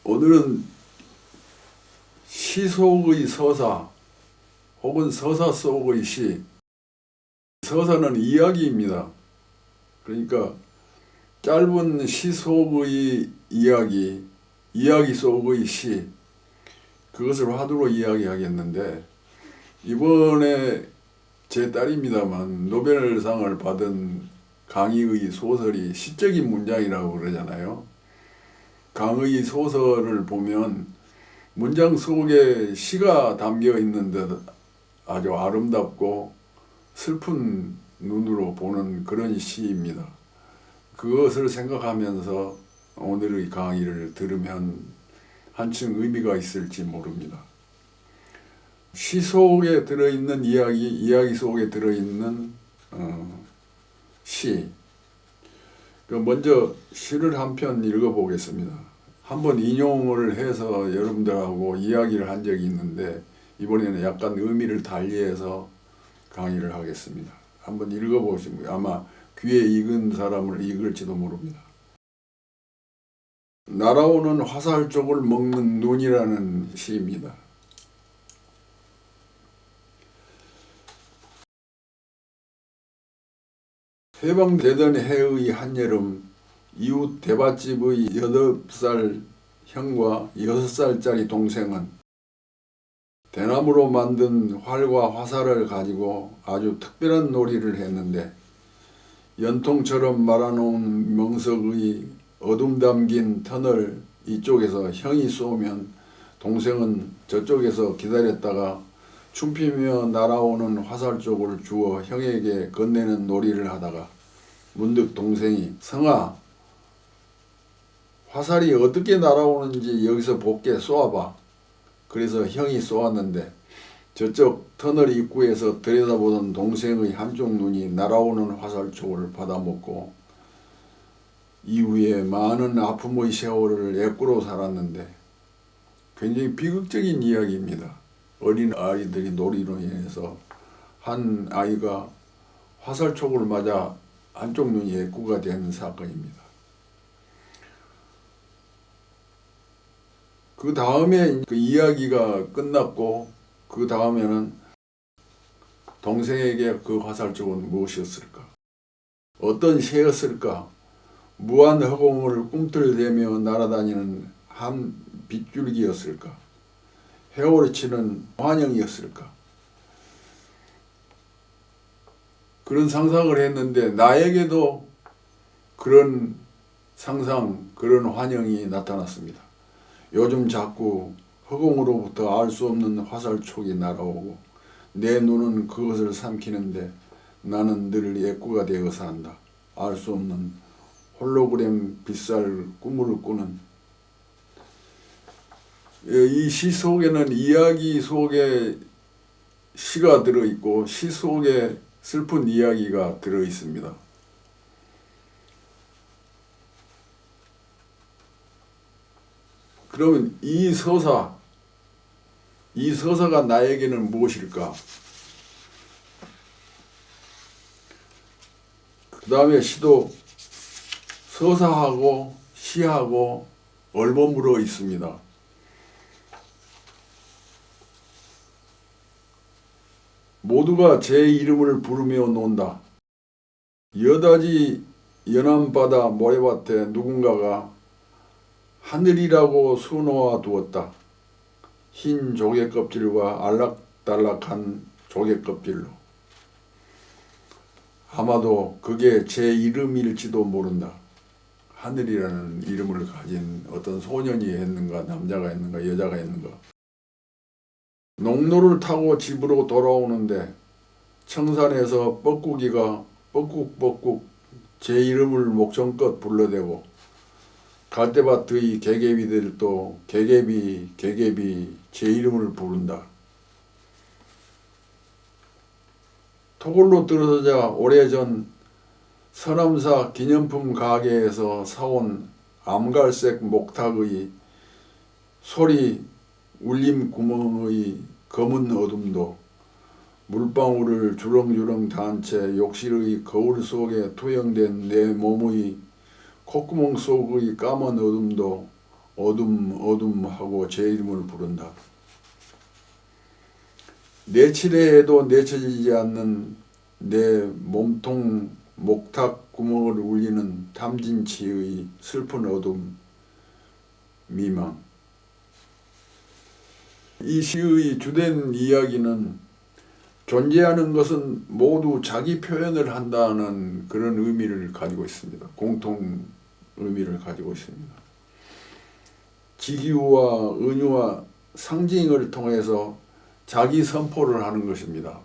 오늘은 시 속의 서사 혹은 서사 속의 시. 서사는 이야기입니다. 그러니까 짧은 시 속의 이야기, 이야기 속의 시, 그것을 화두로 이야기하겠는데, 이번에 제 딸입니다만 노벨상을 받은 강의의 소설이 시적인 문장이라고 그러잖아요. 강의 소설을 보면 문장 속에 시가 담겨 있는 듯 아주 아름답고 슬픈 눈으로 보는 그런 시입니다. 그것을 생각하면서 오늘의 강의를 들으면 한층 의미가 있을지 모릅니다. 시 속에 들어있는 이야기 속에 들어있는 시. 먼저 시를 한 편 읽어보겠습니다. 한번 인용을 해서 여러분들하고 이야기를 한 적이 있는데 이번에는 약간 의미를 달리해서 강의를 하겠습니다. 한번 읽어보시면 아마 귀에 익은 사람을 익을지도 모릅니다. 날아오는 화살 쪽을 먹는 눈이라는 시입니다. 해방되던 해의 한여름, 이웃 대밭집의 8살 형과 6살짜리 동생은 대나무로 만든 활과 화살을 가지고 아주 특별한 놀이를 했는데, 연통처럼 말아놓은 명석의 어둠 담긴 터널 이쪽에서 형이 쏘면 동생은 저쪽에서 기다렸다가 춤피며 날아오는 화살 쪽을 주어 형에게 건네는 놀이를 하다가 문득 동생이 성아, 화살이 어떻게 날아오는지 여기서 볼게 쏘아봐. 그래서 형이 쏘았는데 저쪽 터널 입구에서 들여다보던 동생의 한쪽 눈이 날아오는 화살 쪽을 받아먹고 이후에 많은 아픔의 세월을 애꾸로 살았는데, 굉장히 비극적인 이야기입니다. 어린 아이들이 놀이로 인해서 한 아이가 화살촉을 맞아 한쪽 눈이 애꾸가 된 사건입니다. 그 다음에 그 이야기가 끝났고, 그 다음에는 동생에게 그 화살촉은 무엇이었을까? 어떤 새였을까? 무한 허공을 꿈틀대며 날아다니는 한 빗줄기였을까? 헤어치는 환영이었을까? 그런 상상을 했는데 나에게도 그런 상상, 그런 환영이 나타났습니다. 요즘 자꾸 허공으로부터 알 수 없는 화살촉이 날아오고 내 눈은 그것을 삼키는데 나는 늘 애꾸가 되어 산다. 알 수 없는 홀로그램 빛살 꿈을 꾸는. 이 시 속에는 이야기 속에 시가 들어있고 시 속에 슬픈 이야기가 들어있습니다. 그러면 이 서사가 나에게는 무엇일까? 그 다음에 시도 서사하고 시하고 얼버무려 있습니다. 모두가 제 이름을 부르며 논다. 여다지 연안바다 모래밭에 누군가가 하늘이라고 수놓아 두었다. 흰 조개 껍질과 알락달락한 조개 껍질로. 아마도 그게 제 이름일지도 모른다. 하늘이라는 이름을 가진 어떤 소년이 했는가, 남자가 했는가, 여자가 했는가. 농로를 타고 집으로 돌아오는데 청산에서 뻐꾸기가 뻐꾹뻐꾹 제 이름을 목청껏 불러대고 갈대밭의 개개비들도 개개비 제 이름을 부른다. 토굴로 들어서자 오래전 서남사 기념품 가게에서 사온 암갈색 목탁의 소리 울림 구멍의 검은 어둠도 물방울을 주렁주렁 단 채 욕실의 거울 속에 투영된 내 몸의 콧구멍 속의 까만 어둠도 어둠 어둠 하고 제 이름을 부른다. 내치레에도 내쳐지지 않는 내 몸통 목탁 구멍을 울리는 탐진치의 슬픈 어둠 미망. 이 시의 주된 이야기는 존재하는 것은 모두 자기 표현을 한다는 그런 의미를 가지고 있습니다. 공통 의미를 가지고 있습니다. 직유와 은유와 상징을 통해서 자기 선포를 하는 것입니다.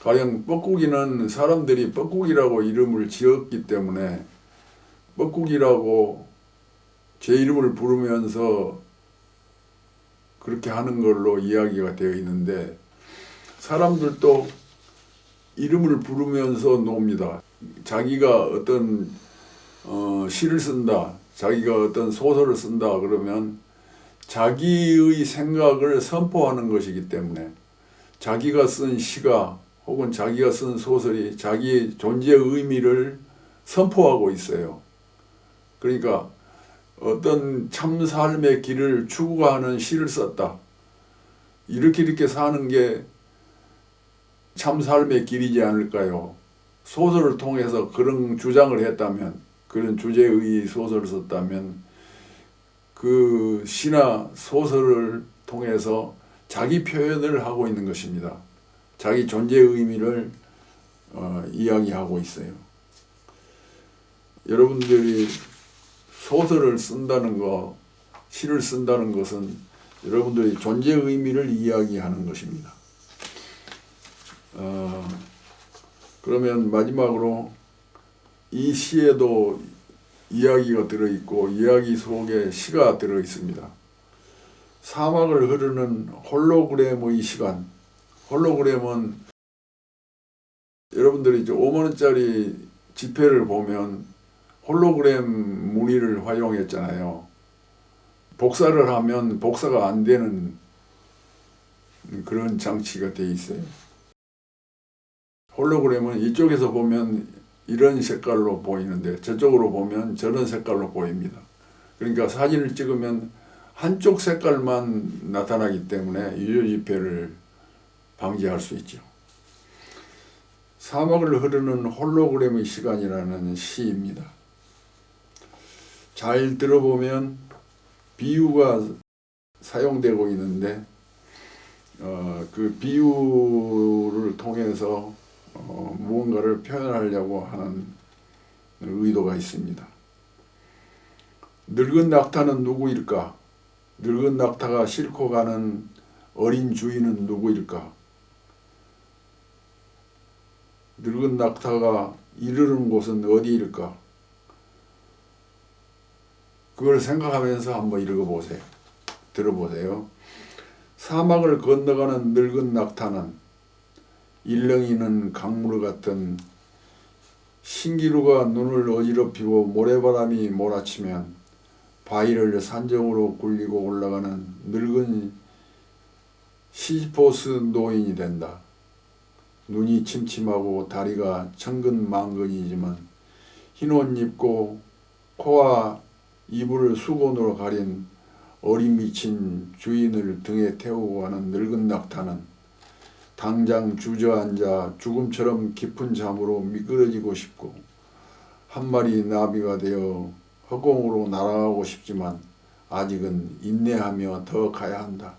가령 뻐꾸기는 사람들이 뻐꾸기라고 이름을 지었기 때문에 뻐꾸기라고 제 이름을 부르면서 그렇게 하는 걸로 이야기가 되어 있는데, 사람들도 이름을 부르면서 놉니다. 자기가 어떤 시를 쓴다, 자기가 어떤 소설을 쓴다 그러면 자기의 생각을 선포하는 것이기 때문에 자기가 쓴 시가 혹은 자기가 쓴 소설이 자기의 존재의 의미를 선포하고 있어요. 그러니까 어떤 참 삶의 길을 추구하는 시를 썼다, 이렇게 사는 게 참 삶의 길이지 않을까요? 소설을 통해서 그런 주장을 했다면, 그런 주제의 소설을 썼다면 그 시나 소설을 통해서 자기 표현을 하고 있는 것입니다. 자기 존재의 의미를 이야기하고 있어요. 여러분들이 소설을 쓴다는 거, 시를 쓴다는 것은 여러분들의 존재의 의미를 이야기하는 것입니다. 그러면 마지막으로 이 시에도 이야기가 들어있고 이야기 속에 시가 들어있습니다. 사막을 흐르는 홀로그램의 시간. 홀로그램은 여러분들이 이제 5만원짜리 지폐를 보면 홀로그램 무늬를 활용했잖아요. 복사를 하면 복사가 안 되는 그런 장치가 되어 있어요. 홀로그램은 이쪽에서 보면 이런 색깔로 보이는데 저쪽으로 보면 저런 색깔로 보입니다. 그러니까 사진을 찍으면 한쪽 색깔만 나타나기 때문에 유효지폐를 방지할 수 있죠. 사막을 흐르는 홀로그램의 시간이라는 시입니다. 잘 들어보면 비유가 사용되고 있는데 그 비유를 통해서 무언가를 표현하려고 하는 의도가 있습니다. 늙은 낙타는 누구일까? 늙은 낙타가 싣고 가는 어린 주인은 누구일까? 늙은 낙타가 이르는 곳은 어디일까? 그걸 생각하면서 한번 읽어보세요. 들어보세요. 사막을 건너가는 늙은 낙타는 일렁이는 강물 같은 신기루가 눈을 어지럽히고 모래바람이 몰아치면 바위를 산정으로 굴리고 올라가는 늙은 시지포스 노인이 된다. 눈이 침침하고 다리가 천근만근이지만 흰 옷 입고 코와 이불을 수건으로 가린 어리미친 주인을 등에 태우고 가는 늙은 낙타는 당장 주저앉아 죽음처럼 깊은 잠으로 미끄러지고 싶고 한 마리 나비가 되어 허공으로 날아가고 싶지만 아직은 인내하며 더 가야 한다.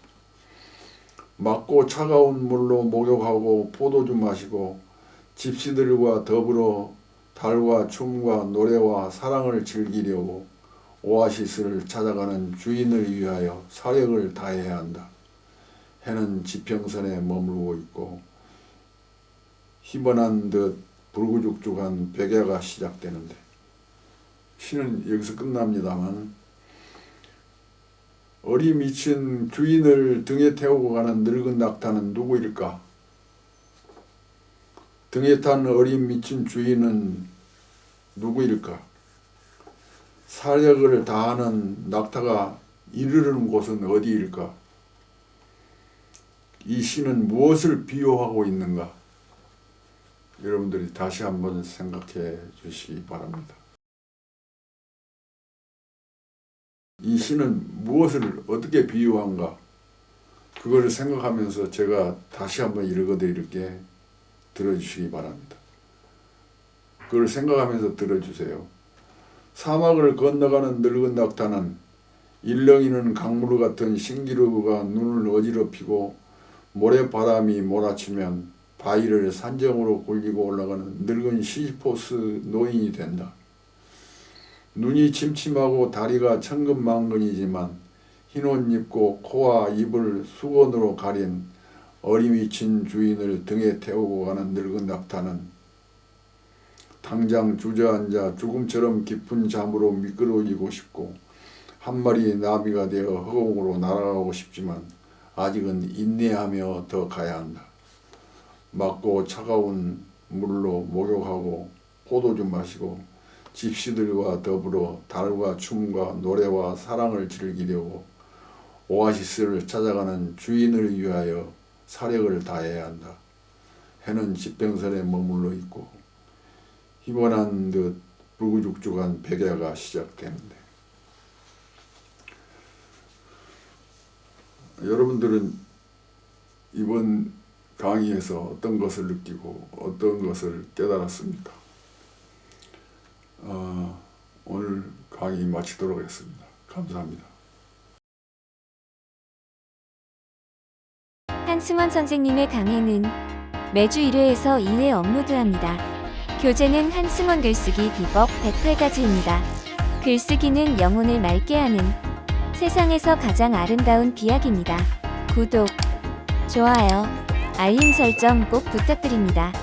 맑고 차가운 물로 목욕하고 포도주 마시고 집시들과 더불어 달과 춤과 노래와 사랑을 즐기려고 오아시스를 찾아가는 주인을 위하여 사력을 다해야 한다. 해는 지평선에 머물고 있고 희번한 듯 불구죽죽한 백야가 시작되는데, 시는 여기서 끝납니다만 어리 미친 주인을 등에 태우고 가는 늙은 낙타는 누구일까? 등에 탄 어리 미친 주인은 누구일까? 사력을 다하는 낙타가 이르는 곳은 어디일까? 이 시는 무엇을 비유하고 있는가? 여러분들이 다시 한번 생각해 주시기 바랍니다. 이 시는 무엇을 어떻게 비유한가, 그걸 생각하면서 제가 다시 한번 읽어드릴게. 들어주시기 바랍니다. 그걸 생각하면서 들어주세요. 사막을 건너가는 늙은 낙타는 일렁이는 강물 같은 신기루가 눈을 어지럽히고 모래바람이 몰아치면 바위를 산정으로 굴리고 올라가는 늙은 시지포스 노인이 된다. 눈이 침침하고 다리가 천근만근이지만 흰옷 입고 코와 입을 수건으로 가린 어림이 친 주인을 등에 태우고 가는 늙은 낙타는 당장 주저앉아 죽음처럼 깊은 잠으로 미끄러지고 싶고 한 마리 나비가 되어 허공으로 날아가고 싶지만 아직은 인내하며 더 가야 한다. 맑고 차가운 물로 목욕하고 포도주 마시고 집시들과 더불어 달과 춤과 노래와 사랑을 즐기려고 오아시스를 찾아가는 주인을 위하여 사력을 다해야 한다. 해는 지평선에 머물러 있고 희번한 듯 불구죽죽한 백야가 시작되는데, 여러분들은 이번 강의에서 어떤 것을 느끼고 어떤 것을 깨달았습니까? 오늘 강의 마치도록 하겠습니다. 감사합니다. 한승원 선생님의 강의는 매주 1회에서 2회 업로드합니다. 교재는 한승원 글쓰기 비법 108가지입니다. 글쓰기는 영혼을 맑게 하는 세상에서 가장 아름다운 비약입니다. 구독, 좋아요, 알림 설정 꼭 부탁드립니다.